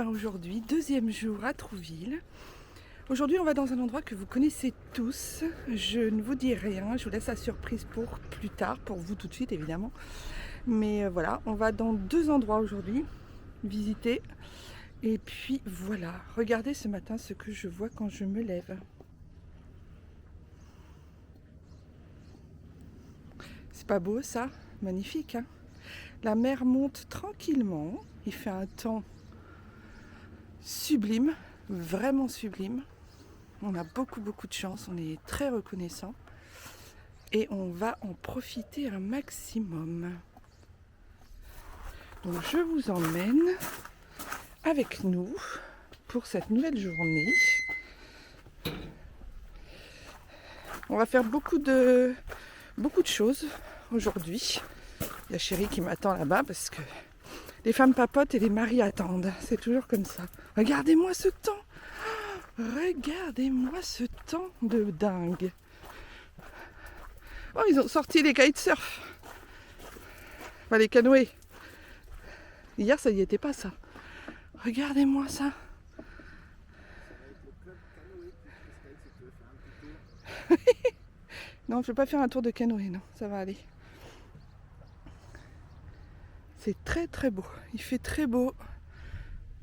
ben aujourd'hui, deuxième jour à Trouville. Aujourd'hui, on va dans un endroit que vous connaissez tous. Je ne vous dis rien, je vous laisse la surprise pour plus tard, pour vous tout de suite évidemment. Mais voilà, on va dans deux endroits aujourd'hui, visiter. Et puis voilà, regardez ce matin ce que je vois quand je me lève. C'est pas beau ça? Magnifique, hein? La mer monte tranquillement, il fait un temps sublime, vraiment sublime. On a beaucoup de chance, on est très reconnaissant et on va en profiter un maximum. Donc je vous emmène avec nous pour cette nouvelle journée. On va faire beaucoup de choses aujourd'hui. Il y a Chérie qui m'attend là-bas parce que les femmes papotent et les maris attendent. C'est toujours comme ça. Regardez-moi ce temps! Regardez-moi ce temps de dingue! Oh, ils ont sorti les kitesurf. Enfin, les canoës. Hier, ça y était pas, ça. Regardez-moi ça. Non, je ne vais pas faire un tour de canoë, non, ça va aller. C'est très beau. Il fait très beau.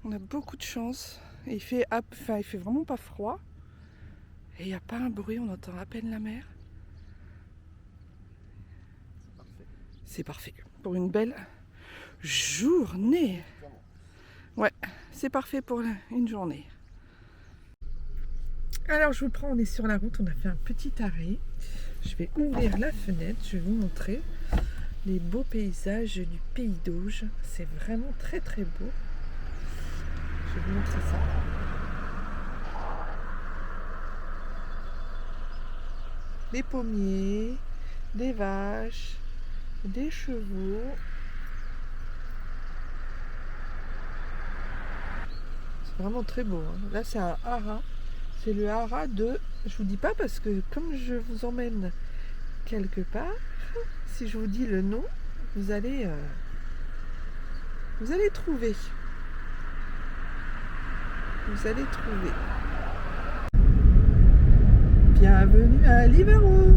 On a beaucoup de chance. Et il fait vraiment pas froid. Et il n'y a pas un bruit, on entend à peine la mer. C'est parfait. Pour une belle journée. Ouais, c'est parfait pour une journée. Alors je vous prends, on est sur la route, on a fait un petit arrêt. Je vais ouvrir la fenêtre, je vais vous montrer les beaux paysages du pays d'Auge. C'est vraiment très beau. Je vais vous montrer ça. Des pommiers, des vaches, des chevaux. C'est vraiment très beau, hein. Là c'est un haras. C'est le haras de... Je vous dis pas parce que comme je vous emmène quelque part, si je vous dis le nom, vous allez trouver. Vous allez trouver. Bienvenue à Livaro.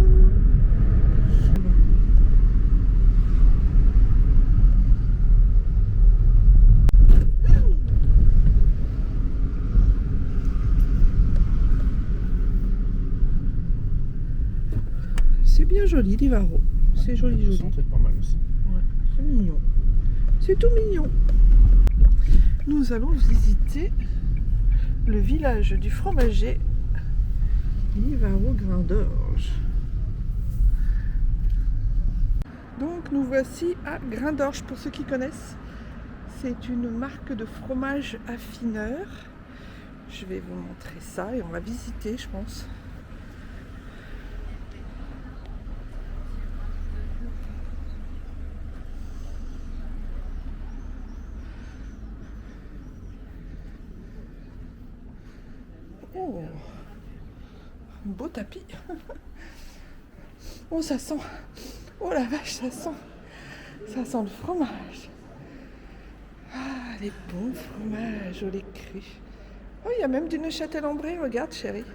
C'est bien joli, Livaro. C'est joli. Le centre est pas mal aussi. Ouais, c'est mignon. C'est tout mignon. Nous allons visiter le village du fromager Livaro-Grain-d'Orge. Donc nous voici à Grain-d'Orge. Pour ceux qui connaissent, c'est une marque de fromage affineur. Je vais vous montrer ça et on va visiter, je pense. Oh, un beau tapis. Oh, ça sent. Oh la vache, ça sent le fromage. Ah, les bons fromages au lait cru. Oh, il y a même du Neuchâtel-en-Brie, regarde chérie.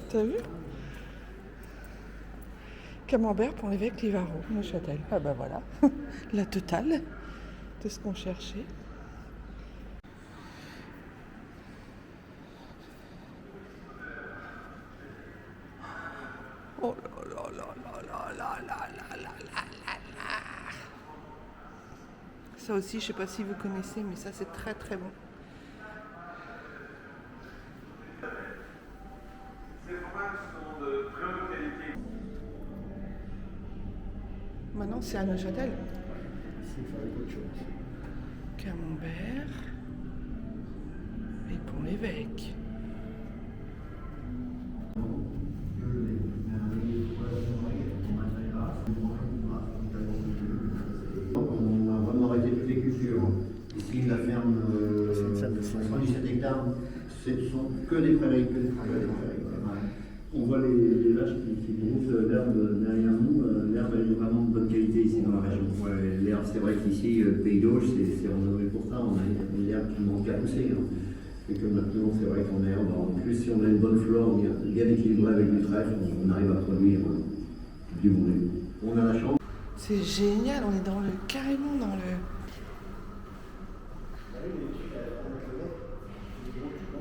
T'as vu? Camembert pour l'évêque Livaro, Neuchâtel. Ah bah voilà, la totale de ce qu'on cherchait. Oh là. Ça aussi, je sais pas si vous connaissez, mais ça c'est très bon. Ces fromages sont de très haute qualité. Maintenant, c'est à Neuchâtel. Il faut faire autre chose. Camembert et pour l'évêque. On a vraiment arrêté toutes les cultures. Ici, la ferme, du 7 hectares, ce sont que des prairies. On voit les vaches qui broussent l'herbe derrière nous. L'herbe est vraiment de bonne qualité ici. ici dans la région. Ouais, l'herbe, c'est vrai qu'ici, Pays d'Auge, c'est renommé pour ça. On a l'herbe qui manque à pousser. Hein. Et que maintenant, c'est vrai qu'en herbe, en plus, si on a une bonne flore bien équilibrée avec du trèfle, on arrive à produire du bon lait. On a la chance. C'est génial, on est carrément dans le...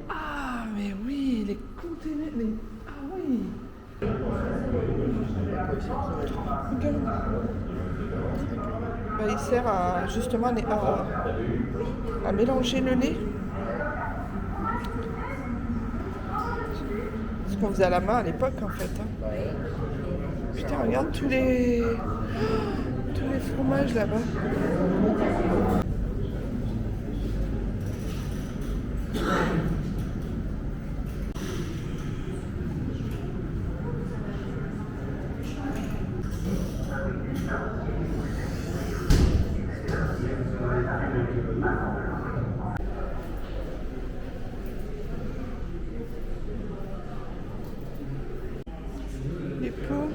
Ah, mais oui, les containers... Ah oui. Regarde. Bah, il sert justement à mélanger le lait. Ce qu'on faisait à la main à l'époque en fait. Hein. Putain, regarde tous les fromages là-bas. Les pots.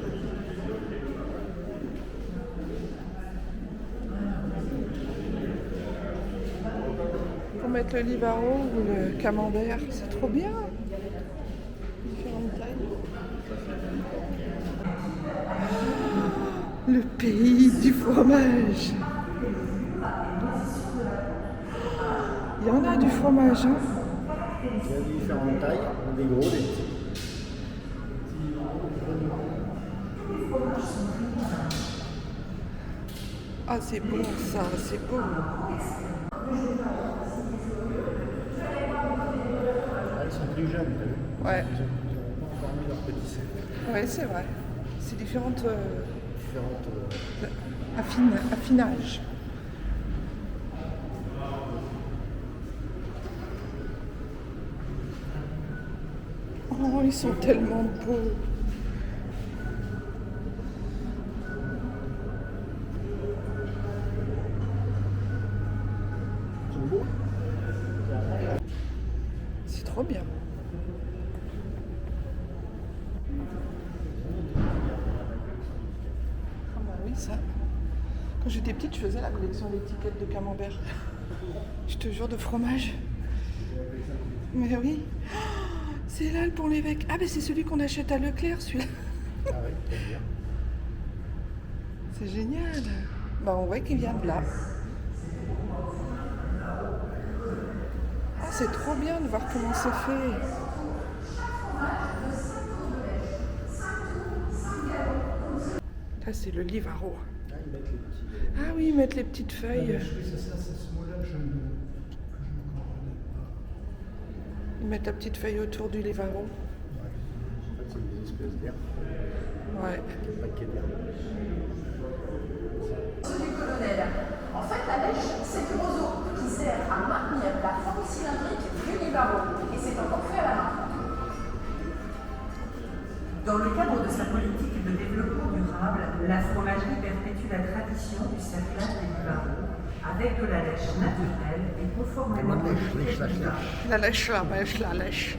Pour mettre le Livaro ou le camembert, c'est trop bien. Différentes tailles. Le pays du fromage. Il y en a du fromage, hein. Il y a différentes tailles, des gros, des petits. Ah, c'est bon ça, c'est beau. Elles sont plus jeunes, t'as vu? Ouais. Ils ont pas encore mis leur petit sel. Ouais, c'est vrai. C'est différentes Différentes. affinages. Oh, ils sont tellement beaux. Ils sont beaux. C'est trop bien. Ah bah oui, ça. Quand j'étais petite, je faisais la collection d'étiquettes de camembert. Je te jure, de fromage. Mais oui. Oh, c'est là le Pont l'Évêque. Ah, mais c'est celui qu'on achète à Leclerc, celui-là. Ah oui, très bien. C'est génial. Bah, on voit qu'il vient de là. Ah, c'est trop bien de voir comment c'est fait. Là, c'est le Livaro. Ah, ils mettent les petits. Ah oui, mettre les petites feuilles. C'est ça, c'est ce mot-là que je ne comprenais pas. Ils mettent la petite feuille autour du Livaro. Ouais. En fait, c'est des espèces d'herbes. Ouais. Des paquets d'herbes. Du colonel. En fait, la lèche, c'est du roseau qui sert à maintenir la forme cylindrique du Livaro. Et c'est encore fait à la main. Dans le cadre de sa politique de développement durable, la fromagerie perpétue la tradition du cerclage des Livaro avec de la lèche naturelle et conformément aux lèche. La lèche, la lèche, la lèche.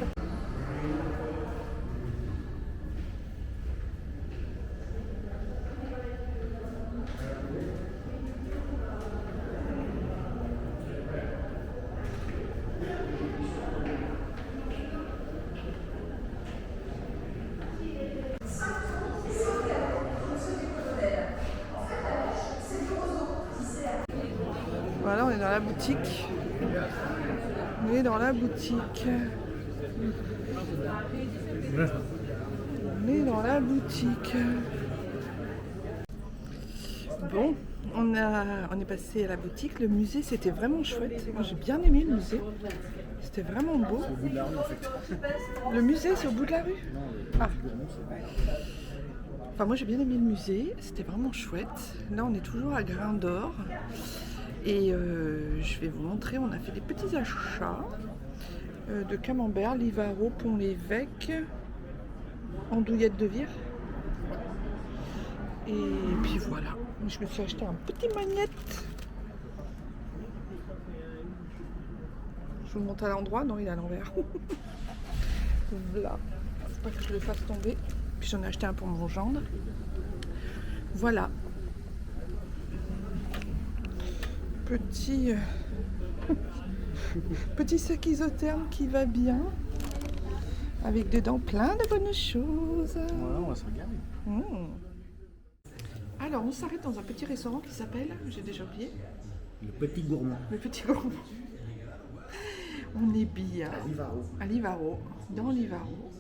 Voilà, on est dans la boutique. On est dans la boutique. On est dans la boutique. Bon, on est passé à la boutique. Le musée, c'était vraiment chouette. Moi, j'ai bien aimé le musée. C'était vraiment beau. Au bout de la rue, en fait. Le musée, c'est au bout de la rue? Ah. Enfin, moi, j'ai bien aimé le musée. C'était vraiment chouette. Là, on est toujours à Grain d'Or. Et je vais vous montrer, on a fait des petits achats de camembert, Livaro, Pont l'Évêque, andouillette de Vire. Et puis voilà, je me suis acheté un petit magnète. Je vous le montre à l'endroit, non, il est à l'envers. Voilà, faut pas que je le fasse tomber. Puis j'en ai acheté un pour mon gendre. Voilà. Petit sac isotherme qui va bien. Avec dedans plein de bonnes choses. Voilà, on va se regarder. Alors, on s'arrête dans un petit restaurant qui s'appelle, j'ai déjà oublié, Le Petit Gourmand. le Petit Gourmand. On est bien à Livaro, dans Livaro.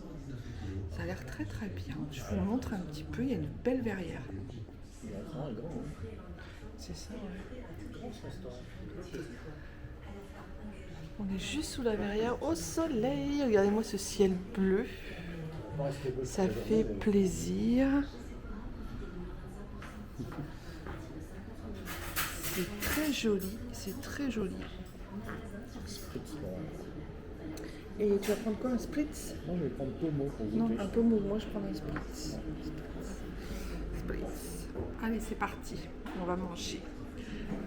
Ça a l'air très très bien. Je vous montre un petit peu, il y a une belle verrière. C'est ça, ouais. On est juste sous la verrière, au soleil. Regardez-moi ce ciel bleu. Ça fait plaisir. C'est très joli, c'est très joli. Et tu vas prendre quoi, un spritz? Non, je vais prendre Tomo pour Non, goûter. un pommeau, moi je prends un spritz. Spritz. Allez, c'est parti, on va manger.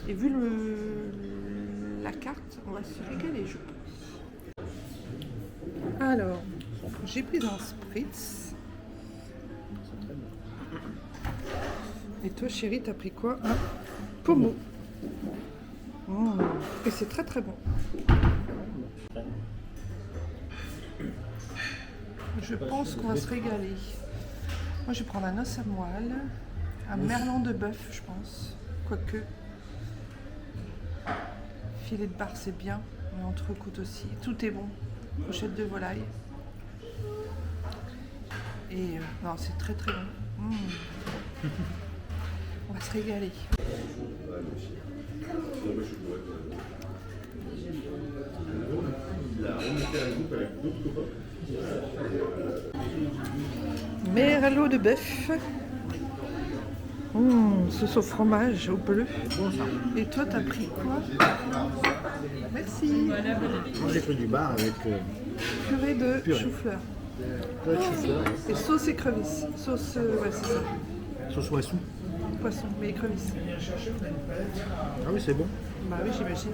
Et vu la carte, on va se régaler, je pense. Alors, j'ai pris un spritz. Et toi, chérie, t'as pris quoi? Un pommeau. Et c'est très très bon. Je pense qu'on va se régaler. Moi, je vais prendre un os à moelle, un merlan de bœuf, je pense. Quoique. Filet de bar, c'est bien. Mais entrecôte aussi. Tout est bon. Pochette de volaille. Et non, c'est très très bon. On va se régaler. Merlot de bœuf. Sauce au fromage, au bleu. Et toi, t'as pris quoi? Merci. Moi, j'ai pris du bar avec Purée de chou-fleur. chou-fleur, Et sauce écrevisse. Sauce, ouais, c'est ça. sauce oissou. Poisson, mais écrevisse. Ah oui, c'est bon. Bah oui, j'imagine.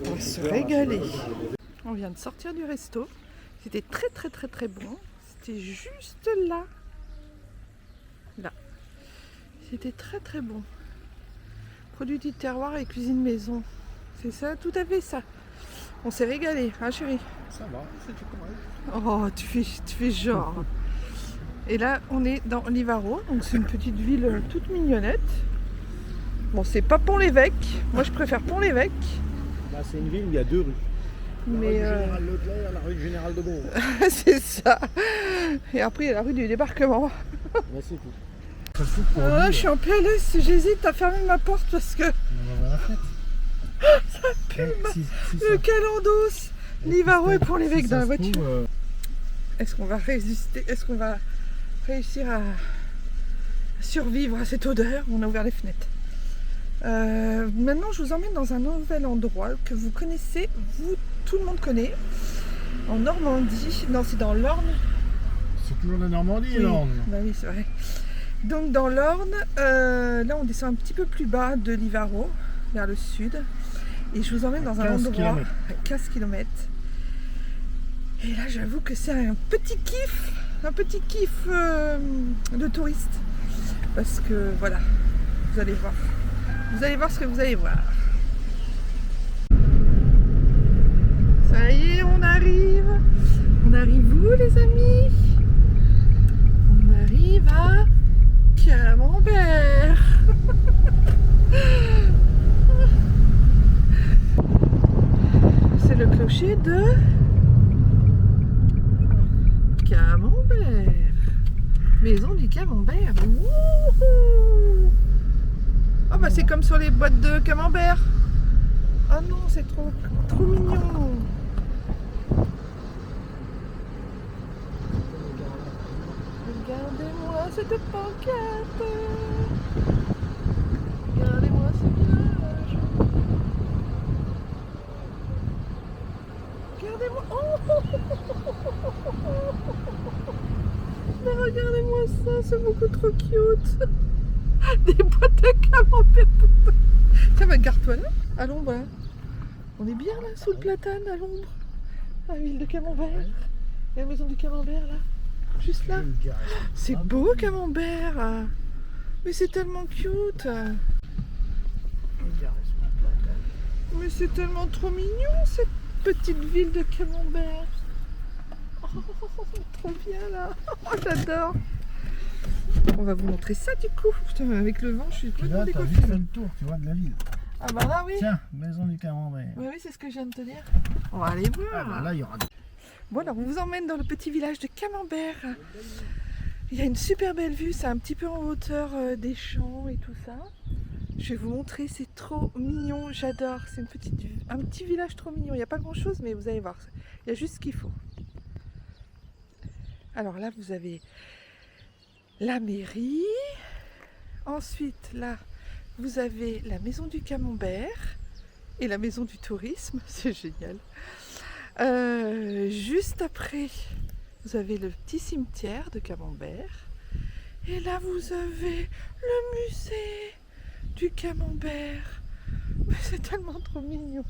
On va se régaler. On vient de sortir du resto. C'était très très très très bon. C'était juste là. Là. C'était très très bon. Produit du terroir et cuisine maison. C'est ça, tout à fait ça. On s'est régalé, hein chérie? Ça va, c'est tout correct. Oh, tu fais genre. Et là, on est dans Livaro, donc c'est une petite ville toute mignonnette. Bon, c'est pas Pont-l'Évêque. Moi, je préfère Pont-l'Évêque. Là, c'est une ville où il y a deux rues. Mais La rue du Général Leclerc, la rue du Général de Gaulle. c'est ça. Et après, il y a la rue du débarquement. Là, c'est tout. Je suis en PLS, j'hésite à fermer ma porte parce que On va voir la fête. ça pue le calendos. Livaro et Pont-l'Évêque dans la voiture. Est-ce qu'on va résister? Est-ce qu'on va réussir à survivre à cette odeur? On a ouvert les fenêtres. Maintenant, je vous emmène dans un nouvel endroit que vous connaissez, tout le monde connaît, en Normandie. Non, c'est dans l'Orne. C'est toujours la Normandie, Oui. l'Orne. Bah oui, c'est vrai. Donc dans l'Orne, là on descend un petit peu plus bas de Livaro, vers le sud. Et je vous emmène dans un 15 endroit kilomètres. à 15 km. Et là, j'avoue que c'est un petit kiff de touriste. Parce que voilà, vous allez voir. Vous allez voir ce que vous allez voir. Ça y est, on arrive. On arrive où, les amis? On arrive à Camembert. C'est le clocher de Camembert. Maison du Camembert. Wouhou! Oh bah c'est comme sur les boîtes de Camembert. Oh non, c'est trop mignon. Regardez-moi cette pancarte. Regardez-moi ce village. Regardez-moi. Mais regardez-moi ça, c'est beaucoup trop cute. Des boîtes de Camembert. Tiens, bah, garde-toi là, à l'ombre. Là. On est bien là, sous le platane, à l'ombre. La ville de Camembert. Et la maison du Camembert là. Juste là. C'est beau Camembert. Mais c'est tellement cute. Mais c'est tellement trop mignon cette petite ville de Camembert. Oh, trop bien là. Oh, j'adore. On va vous montrer ça du coup. Putain, avec le vent, je suis complètement Là, t'as décoiffée. vite fait le tour, tu vois, de la ville. Ah bah là oui. Tiens, maison du Camembert. Oui, c'est ce que je viens de te dire. On va aller voir. Ah bah là, il y aura des... Bon alors on vous emmène dans le petit village de Camembert. Il y a une super belle vue, c'est un petit peu en hauteur des champs et tout ça. Je vais vous montrer, c'est trop mignon, j'adore. C'est un petit village trop mignon. Il n'y a pas grand chose mais vous allez voir, il y a juste ce qu'il faut. Alors là vous avez la mairie. Ensuite là vous avez la maison du Camembert et la maison du tourisme, c'est génial. Juste après, vous avez le petit cimetière de Camembert. Et là, vous avez le musée du Camembert. Mais c'est tellement trop mignon.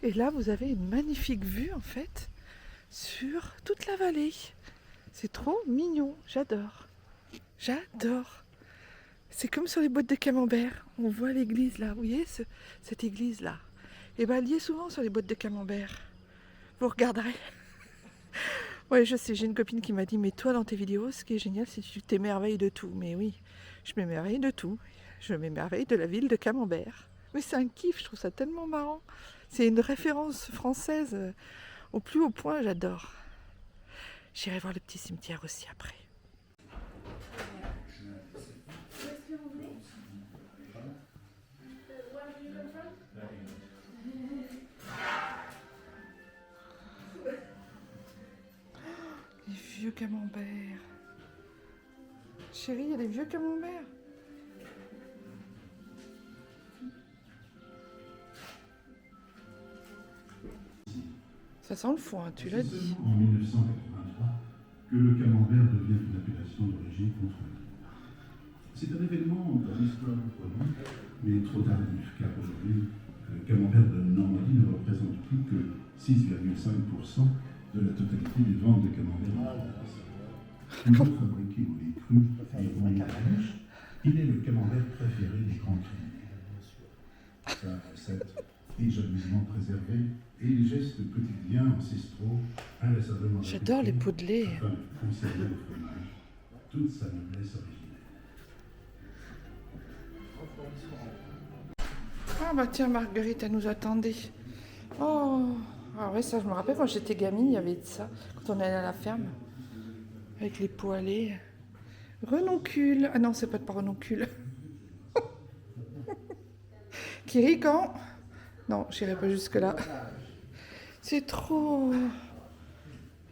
Et là, vous avez une magnifique vue, en fait, sur toute la vallée. C'est trop mignon. J'adore. J'adore. C'est comme sur les boîtes de Camembert. On voit l'église, là. Vous voyez, cette église-là. Et bien, elle y est souvent sur les boîtes de Camembert. Vous regarderez. Ouais, je sais, j'ai une copine qui m'a dit, mais toi dans tes vidéos, ce qui est génial, c'est que tu t'émerveilles de tout. Mais oui, je m'émerveille de tout. Je m'émerveille de la ville de Camembert. Mais c'est un kiff, je trouve ça tellement marrant. C'est une référence française au plus haut point, j'adore. J'irai voir le petit cimetière aussi après. Les vieux Camembert. Chérie, il y a des vieux Camembert. Ça sent le foin, tu l'as dit. En 1983, que le Camembert devient une appellation d'origine contrôlée. C'est un événement dans l'histoire du produit, mais trop tardif, car aujourd'hui, le Camembert de Normandie ne représente plus que 6,5% de la totalité des ventes de Camembert. Toujours fabriqué au lait cru et au lait fraîche, il est le Camembert préféré des grands crus. Sa recette est jalousement préservée et les gestes quotidiens ancestraux inlassablement J'adore les pots de lait. afin de conserver au fromage toute sa noblesse originelle. Ah bah tiens, Marguerite, elle nous attendait. Oh, ah ouais, ça je me rappelle quand j'étais gamine, il y avait de ça, quand on allait à la ferme, avec les pots à lait. Renoncule. Ah non, c'est pas de renoncule. Kirikan. Non, j'irai pas jusque là. C'est trop.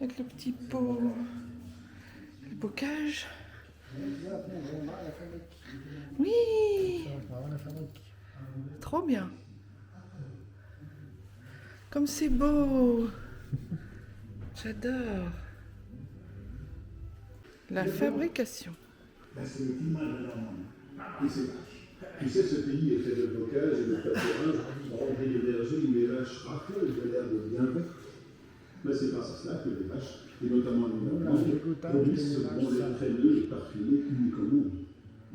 Avec le petit pot. Le bocage. Oui. Trop bien. Comme c'est beau. J'adore. La fabrication. C'est le climat de la Normandie. Et c'est vache. Tu sais, ce pays est fait de bocage et de pâturage, rempli d'énergie, mais vaches raffolent de l'air de bien vert. Mais c'est grâce à cela que les vaches, et notamment les Normands, produisent ce bon lait traîneux et parfumé unique au monde.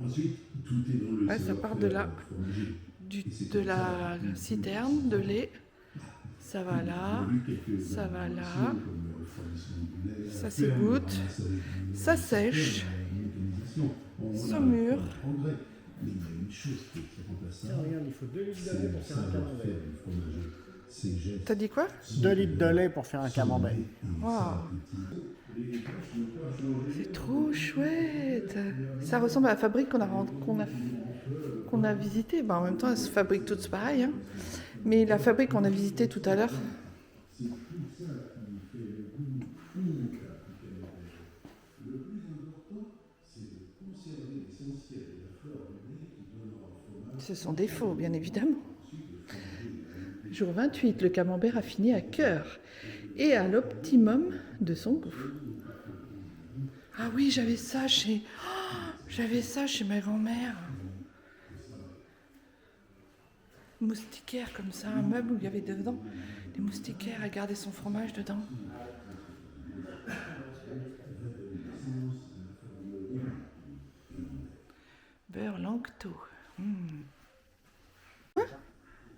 Ensuite, tout est dans le Ouais, ça part de là, de la citerne de lait. Ça va là, ça va là, ça s'égoutte, ça sèche, saumure. Mais il y a une chose qui est remplaçable. Regarde, il faut 2 litres de lait pour faire un camembert. T'as dit quoi? 2 litres de lait pour faire un camembert. Waouh, c'est trop chouette. Ça ressemble à la fabrique qu'on a visitée. Ben, en même temps, elles se fabriquent toutes pareilles. Hein. Mais la fabrique qu'on a visitée tout à l'heure. Ce sont des faux, bien évidemment. Jour 28, le camembert a fini à cœur et à l'optimum de son goût. Ah oui, j'avais ça chez ma grand-mère. Moustiquaire comme ça, un meuble où il y avait dedans des moustiquaires à garder son fromage dedans. Beurre Lanctot. Quoi?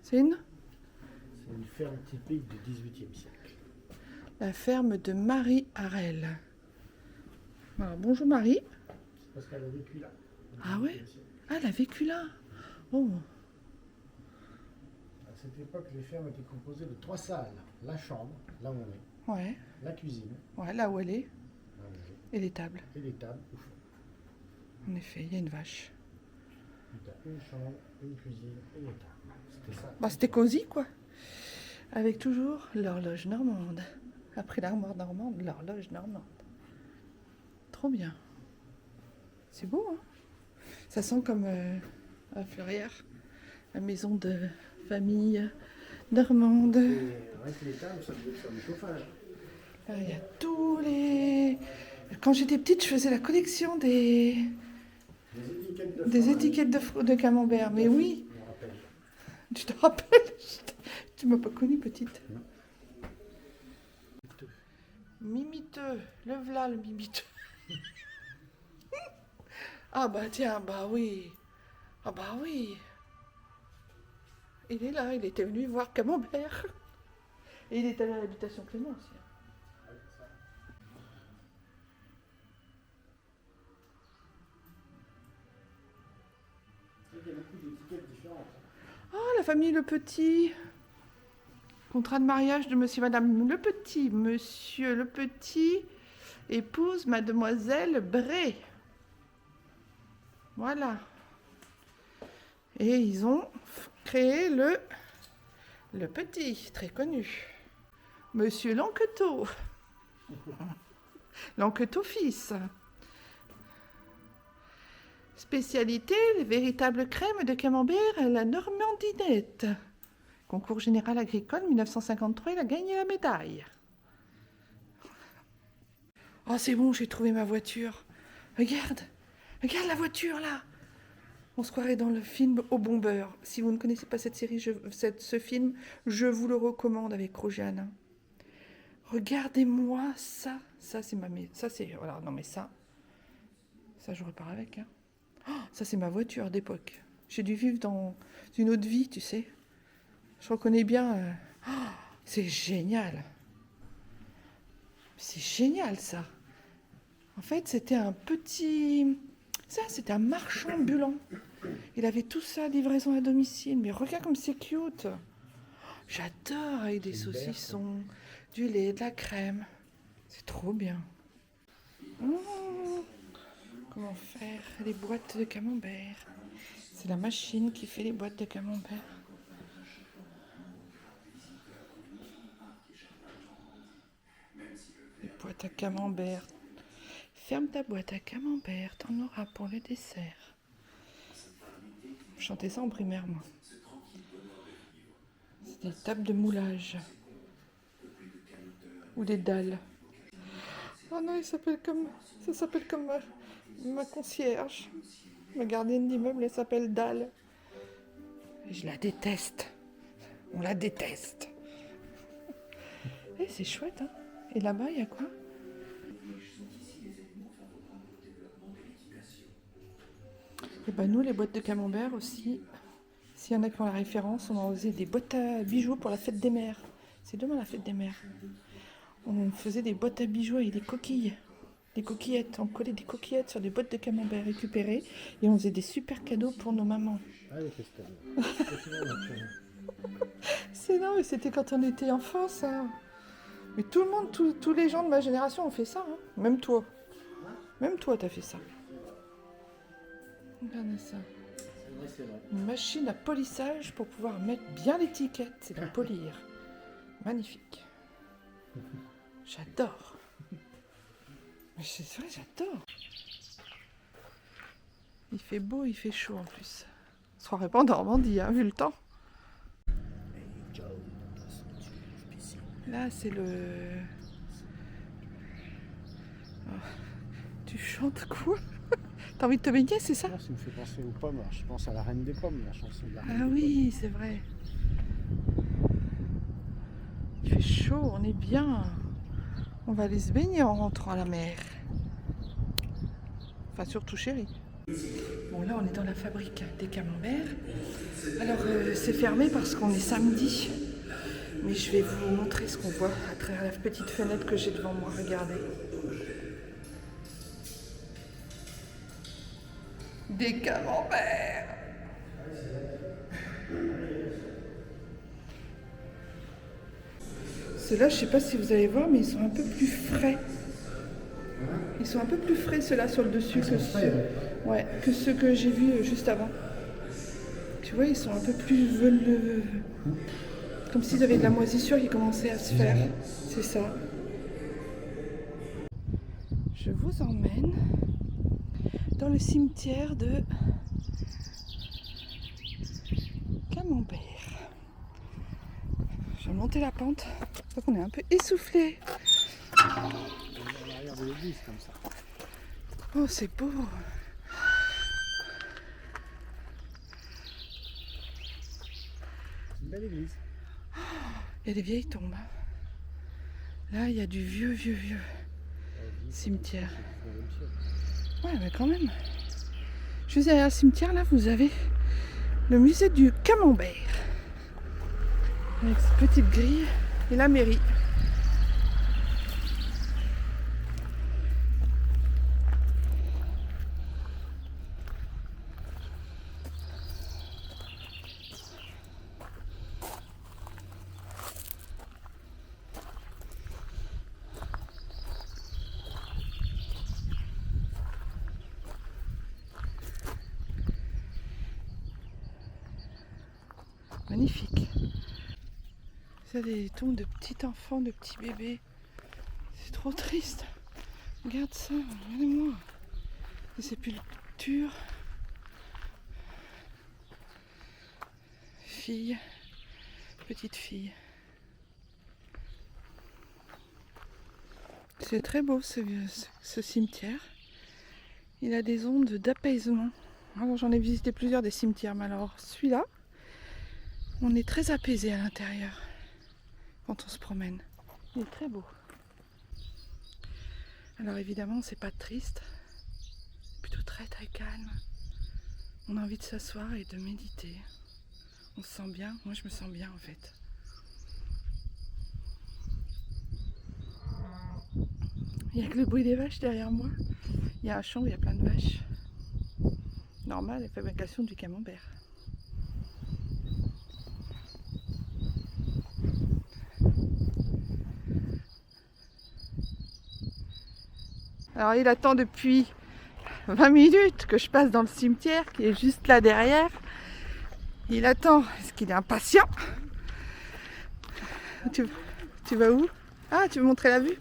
C'est une ferme typique du XVIIIe siècle. La ferme de Marie Harel. Alors, bonjour Marie. C'est parce qu'elle a vécu là. Ah ouais? Ah, elle a vécu là. Oh. À cette époque, les fermes étaient composées de 3 salles. La chambre, là où on est, Ouais. la cuisine, Ouais, là où elle est. là où on est, Et les tables. et les tables au fond. En effet, il y a une vache. Puis t'as une chambre, une cuisine et les tables. C'était ça. Bah, c'était cosy, quoi. Avec toujours l'horloge normande. Après l'armoire normande, l'horloge normande. Trop bien. C'est beau, hein? Ça sent comme à Fleurières, la maison de famille normande. Et avec les tables, ça devait faire du chauffage. Là, il y a tous les... Quand j'étais petite, je faisais la collection des étiquettes de camembert. Mais oui, Je me rappelle. tu te rappelles? Tu m'as pas connue petite. Mimiteux, le v'là le mimiteux. Ah bah tiens, bah oui. Ah bah oui. Il est là, il était venu voir Camembert. Et il est allé à l'habitation Clément aussi. Il y a beaucoup d'étiquettes différentes. Ah, la famille Le Petit. Contrat de mariage de monsieur et madame Le Petit. Monsieur Le Petit épouse mademoiselle Bray. Voilà. Et ils ont créé le Petit, très connu. Monsieur Lanquetot. Lanquetot fils. Spécialité, les véritables crèmes de camembert à la Normandinette. Concours général agricole 1953, il a gagné la médaille. Oh, c'est bon, j'ai trouvé ma voiture. Regarde la voiture là. On se croirait dans le film Au bon beurre. Si vous ne connaissez pas cette série, ce film, je vous le recommande avec Roger Hanin. Regardez-moi ça. Ça, c'est ça, c'est... Voilà, non mais ça je repars avec. Hein. Oh, ça, c'est ma voiture d'époque. J'ai dû vivre dans une autre vie, tu sais. Je reconnais bien... Oh, c'est génial. C'est génial, ça. En fait, c'était un petit... Ça, c'était un marchand ambulant. Il avait tout ça, livraison à domicile. Mais regarde comme c'est cute. J'adore, avec des saucissons, du lait, de la crème. C'est trop bien. Comment faire les boîtes de camembert? C'est la machine qui fait les boîtes de camembert. Les boîtes à camembert. Ferme ta boîte à camembert, t'en auras pour le dessert. Je chantais ça en primaire, moi. C'est des tables de moulage. Ou des dalles. Oh non, ça s'appelle comme ma concierge. Ma gardienne d'immeuble, elle s'appelle Dalle. Et je la déteste. On la déteste. Et c'est chouette, hein. Et là-bas, il y a quoi? Et ben nous, les boîtes de camembert aussi, s'il y en a qui ont la référence, on en faisait des boîtes à bijoux pour la fête des mères. C'est demain la fête des mères. On faisait des boîtes à bijoux avec des coquilles, des coquillettes. On collait des coquillettes sur des boîtes de camembert récupérées et on faisait des super cadeaux pour nos mamans. Ah oui, qu'est-ce C'est non, mais c'était quand on était enfant, ça. Mais tout le monde, tous les gens de ma génération ont fait ça. Hein. Même toi. Même toi, t'as fait ça. Regardez ça. c'est vrai. Une machine à polissage pour pouvoir mettre bien l'étiquette. C'est la polir. Magnifique. J'adore. Mais c'est vrai, j'adore. Il fait beau, il fait chaud en plus. On se croirait pas en Normandie, hein, vu le temps. Là, c'est le... Oh, tu chantes quoi? T'as envie de te baigner, c'est ça? Ça me fait penser aux pommes. Alors, je pense à la Reine des Pommes, la chanson de la Reine Ah des oui, c'est vrai. Il fait chaud, on est bien. On va aller se baigner en rentrant à la mer. Enfin, surtout chérie. Bon, là, on est dans la fabrique des camemberts. Alors, c'est fermé parce qu'on est samedi. Mais je vais vous montrer ce qu'on voit à travers la petite fenêtre que j'ai devant moi. Regardez. Des camemberts. Ceux-là, je ne sais pas si vous allez voir, mais ils sont un peu plus frais. Ils sont un peu plus frais, ceux-là, sur le dessus, que ceux que j'ai vus juste avant. Tu vois, ils sont un peu plus veleux. Comme s'ils avaient de la moisissure qui commençait à se faire. C'est ça. Je vous emmène dans le cimetière de Camembert. Je vais monter la pente. Donc on est un peu essoufflé. Oh, c'est beau. C'est une belle église. Il y a des vieilles tombes. Là, il y a du vieux cimetière. Ouais, mais quand même. Juste derrière le cimetière, là, vous avez le musée du Camembert. Avec cette petite grille et la mairie. Magnifique. Ça, des tombes de petits enfants, de petits bébés. C'est trop triste. Regarde ça, regardez-moi. Des sépultures. Fille, petite fille. C'est très beau ce cimetière. Il a des ondes d'apaisement. Alors j'en ai visité plusieurs des cimetières, mais alors celui-là, on est très apaisé à l'intérieur quand on se promène. Il est très beau. Alors évidemment, c'est pas triste, c'est plutôt très très calme. On a envie de s'asseoir et de méditer. On se sent bien, moi je me sens bien en fait. Il n'y a que le bruit des vaches derrière moi. Il y a un champ où il y a plein de vaches. Normal, la fabrication du camembert. Alors il attend depuis 20 minutes que je passe dans le cimetière qui est juste là derrière. Il attend, est-ce qu'il est impatient? Tu vas où? Ah, tu veux montrer la vue?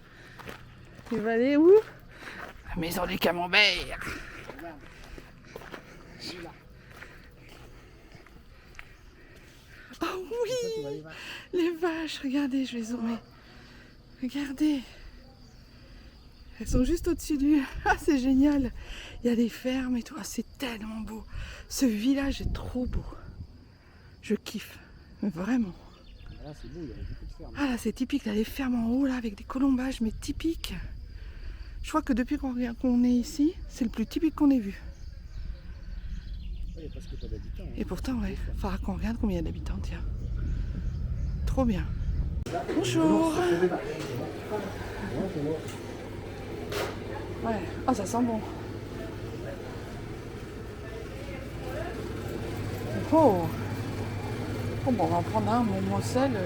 Tu vas aller où? La maison des camemberts. Oh oui, les vaches, regardez, je vais zoomer. Regardez. Elles sont juste au-dessus du... Ah, c'est génial. Il y a des fermes et tout. Ah, c'est tellement beau. Ce village est trop beau. Je kiffe. Vraiment. Là, c'est beau, il y a beaucoup de fermes. Ah, là, c'est typique. Là, les fermes en haut, là, avec des colombages, mais typiques. Je crois que depuis qu'on est ici, c'est le plus typique qu'on ait vu. Il n'y a presque pas d'habitants. Et pourtant, ouais, il faudra qu'on regarde combien il y a d'habitants, tiens. Trop bien. Bonjour. Ouais, oh, ça sent bon. Oh, bon, on va en prendre un, mon Moselle.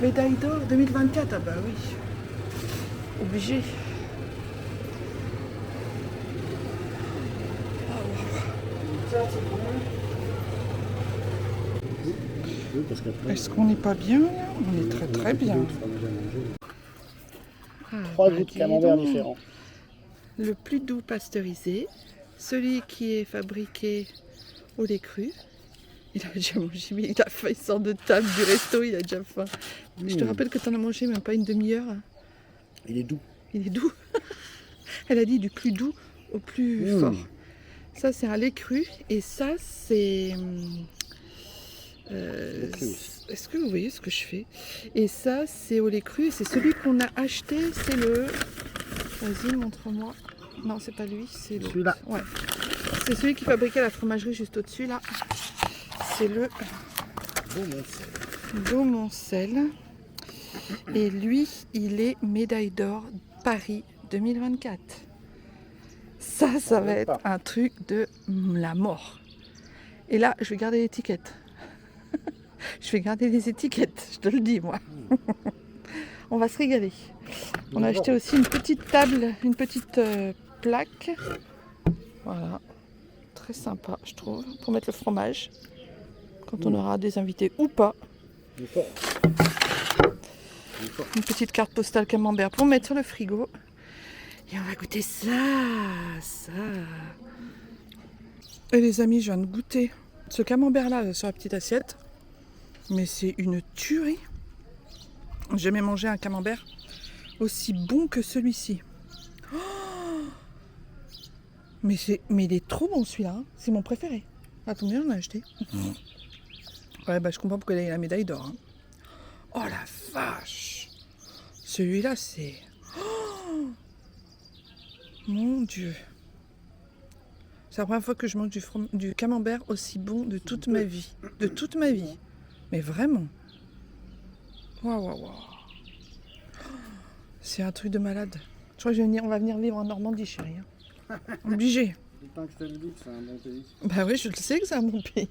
Médaille d'or 2024, ah bah oui. Obligé. Est-ce qu'on n'est pas bien là? On est très très bien. Trois goûts de camembert différents. Le plus doux pasteurisé, celui qui est fabriqué au lait cru. Il a déjà mangé, mais il a faim, il sort de table du resto, il a déjà faim. Je te rappelle que tu en as mangé même pas une demi-heure. Il est doux. Il est doux. Elle a dit du plus doux au plus fort. Ça c'est un lait cru et ça c'est... Est-ce que vous voyez ce que je fais? Et ça c'est au lait cru et c'est celui qu'on a acheté, c'est le... Vas-y, montre-moi. Non, c'est pas lui, c'est l'autre. Celui-là. Ouais. C'est celui qui fabriquait la fromagerie juste au-dessus là. C'est le Beaumoncel. Et lui, il est médaille d'or Paris 2024. Ça va être un truc de la mort. Et là, je vais garder l'étiquette. Je vais garder les étiquettes, je te le dis moi. On va se régaler. On a acheté aussi une petite table, une petite plaque. Voilà. Très sympa, je trouve, pour mettre le fromage. Quand on aura des invités ou pas. Une petite carte postale camembert pour mettre sur le frigo. Et on va goûter ça. Et les amis, je viens de goûter ce camembert là sur la petite assiette. Mais c'est une tuerie. J'ai jamais mangé un camembert aussi bon que celui-ci. Oh, mais il est trop bon celui-là. Hein. C'est mon préféré. Ah, combien on a acheté? Ouais, bah je comprends pourquoi il a eu la médaille d'or. Hein. Oh la vache! Celui-là, c'est... Oh, mon Dieu! C'est la première fois que je mange du camembert aussi bon de toute ma vie. De toute ma vie. Mais vraiment. Waouh. C'est un truc de malade. Je crois que on va venir vivre en Normandie, chérie. Hein. Obligé. Tant que je te le dis que c'est un bon pays. Bah oui, je le sais que c'est un bon pays.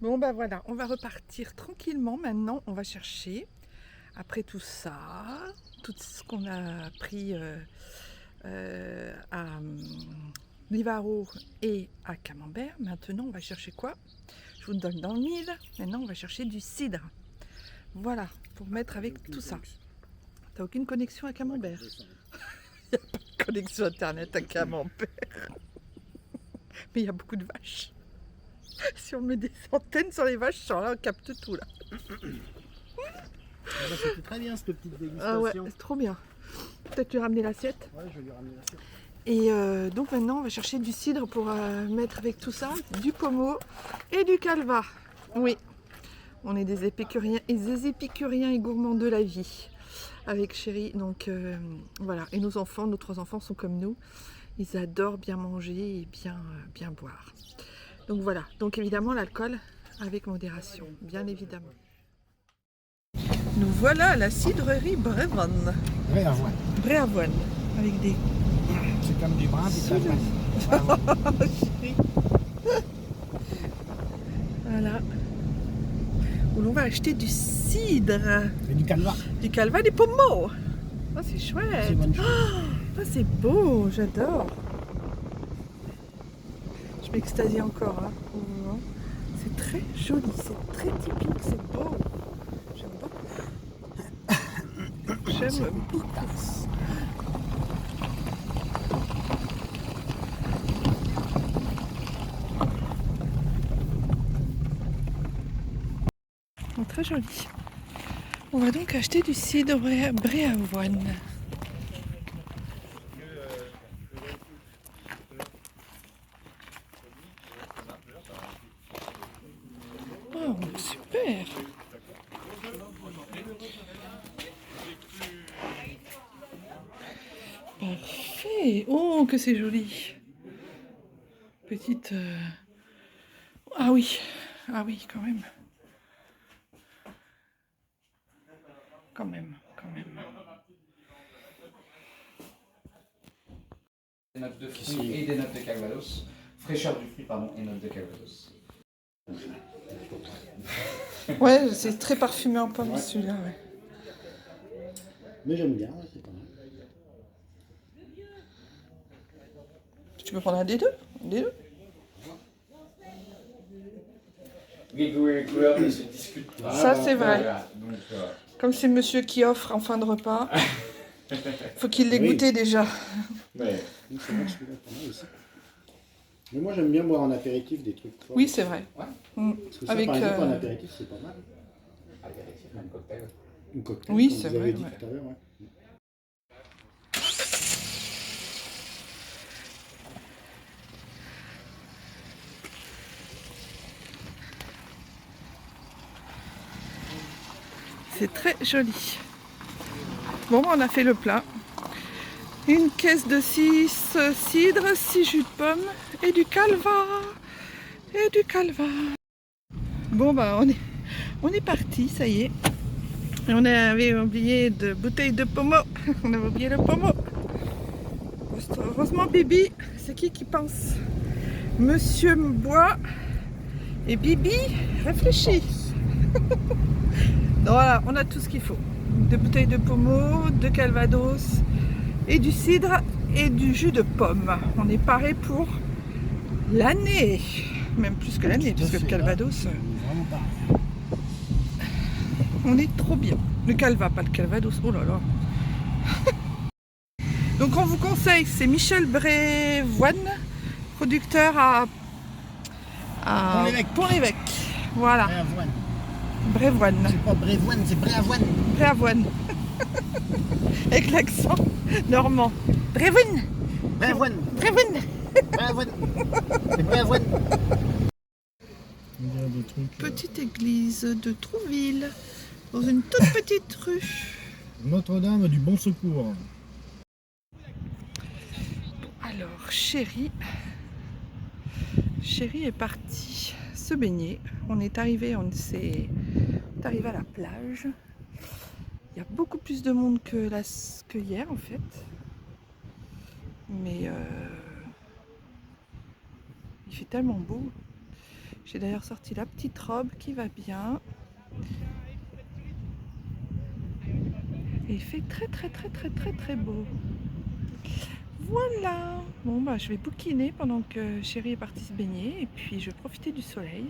Bon bah voilà, on va repartir tranquillement maintenant. On va chercher, après tout ça, tout ce qu'on a pris à Livaro et à Camembert. Maintenant, on va chercher quoi? Je vous donne dans le mille. Maintenant, on va chercher du cidre. Voilà, pour mettre avec tout ça. T'as aucune connexion à Camembert? Il n'y a pas de connexion internet à Camembert. Mais il y a beaucoup de vaches. Si on met des antennes sur les vaches, on capte tout là. C'était très bien cette petite dégustation. Ah ouais, c'est trop bien. Peut-être lui ramener l'assiette. Ouais, je vais lui ramener l'assiette. Et donc maintenant, on va chercher du cidre pour mettre avec tout ça, du pommeau et du calva. Oui, on est des épicuriens et gourmands de la vie avec chérie. Donc voilà, et nos enfants, nos 3 enfants sont comme nous. Ils adorent bien manger et bien boire. Donc voilà, donc évidemment l'alcool avec modération, bien évidemment. Nous voilà à la cidrerie Bréavoine. Bréavoine, avec des... C'est comme du brin, puis de la vanne. Chérie. Voilà. Où l'on va acheter du cidre. Et du calva. Du calva, des pommeaux. Oh, c'est chouette. C'est bonne chose. Oh, c'est beau, j'adore. Je m'extasie encore. Hein. C'est très joli, c'est très typique, c'est beau. J'aime beaucoup. J'aime beaucoup. Oh, très joli. On va donc acheter du cidre Bréavoine. Oh, super. Parfait. Oh, que c'est joli. Petite... Ah oui, quand même. Quand même. Des notes de fruits et des notes de calvados. Fraîcheur du fruit, pardon, et notes de calvados. Ouais, c'est très parfumé en pomme celui-là, ouais. Mais j'aime bien, c'est pas mal. Tu peux prendre un des deux? Les goûts et les couleurs ne se discutent pas. Ça, c'est vrai. Voilà, donc, Comme c'est monsieur qui offre en fin de repas, faut qu'il l'ait goûté déjà. ouais. C'est bon celui-là, pas mal aussi. Mais moi j'aime bien boire en apéritif des trucs forts. Oui, c'est vrai. Ouais. Parce que ça, Avec, par exemple, en apéritif, c'est pas mal. Apéritif, même cocktail. Une cocktail, Oui, comme c'est vous avez vrai, dit ouais. tout à l'heure. Ouais. C'est très joli. Bon, on a fait le plein. Une caisse de 6 cidres, 6 jus de pomme et du calva. Et du calva. Bon bah on est parti, ça y est. Et on avait oublié de bouteille de pommeau. On avait oublié le pommeau. Heureusement Bibi, c'est qui pense? Monsieur boit et Bibi réfléchit. Donc voilà, on a tout ce qu'il faut. Deux bouteilles de pommeau, de calvados et du cidre et du jus de pomme. On est paré pour l'année. Même plus que l'année, parce que le calvados... Vraiment pas. On est trop bien. Le calva, pas le calvados. Oh là là. Donc on vous conseille, c'est Michel Brévoine, producteur à Pont-l'Évêque. Voilà. Bréavoine. Brévoine. C'est pas Brévoine, c'est Bréavoine. Bréavoine. Avec l'accent normand. Brévoine. Bréavoine. Brévoine. Bréavoine. C'est Bréavoine. Petite église de Trouville, dans une toute petite rue. Notre-Dame du Bon Secours. Alors, Chéri est parti se baigner. On est arrivé, à la plage. Il y a beaucoup plus de monde que hier en fait. Mais il fait tellement beau. J'ai d'ailleurs sorti la petite robe qui va bien. Et il fait très beau. Voilà. Bon bah je vais bouquiner pendant que Chéri est parti se baigner. Et puis je vais profiter du soleil.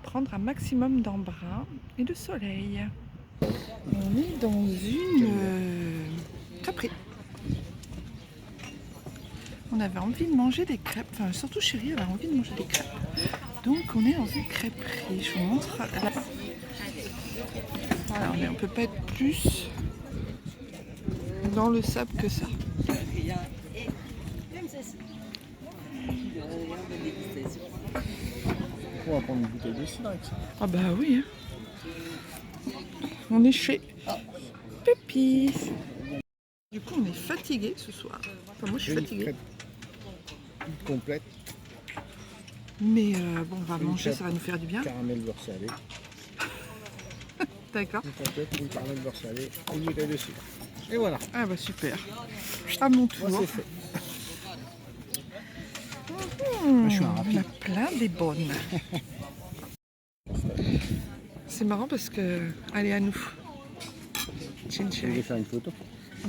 Prendre un maximum d'embrun et de soleil. On est dans une crêperie. On avait envie de manger des crêpes, enfin surtout Chéri avait envie de manger des crêpes. Donc on est dans une crêperie, je vous montre là-bas. Voilà, mais on peut pas être plus dans le sable que ça. On va prendre une bouteille de cidre avec ça. Ah bah oui. Hein. On est chez Pépi. Du coup on est fatigué ce soir. Enfin moi je suis fatiguée. Toute complète. Mais bon on va manger, ça va nous faire du bien. Caramel beurre salé. D'accord. Une complète, une caramel beurre salé, une bouteille de cidre. Et voilà. Ah bah super. À mon tour. Moi c'est fait. Je suis un rapide. On a plein des bonnes. C'est marrant parce que... Allez à nous. Chin Je vais faire une photo.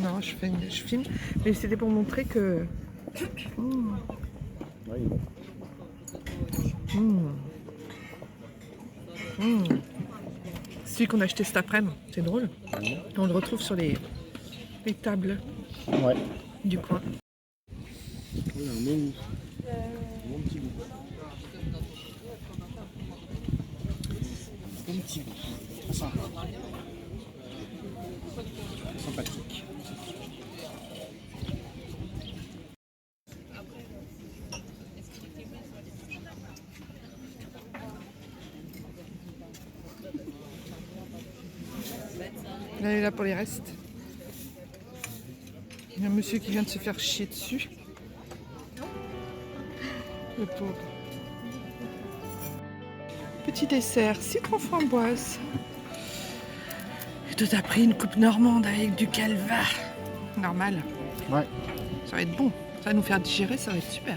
Non, je filme. Mais c'était pour montrer que... Oui. Celui qu'on a acheté cet après-midi, c'est drôle. On le retrouve sur les tables Ouais. du coin. Oui, un bon petit goût. Bon petit goût. Très sympa. Sympathique. Elle est là pour les restes. Il y a un monsieur qui vient de se faire chier dessus. Le pauvre. Petit dessert, citron framboise. Et tout a pris une coupe normande avec du calva. Normal. Ouais. Ça va être bon. Ça va nous faire digérer, ça va être super.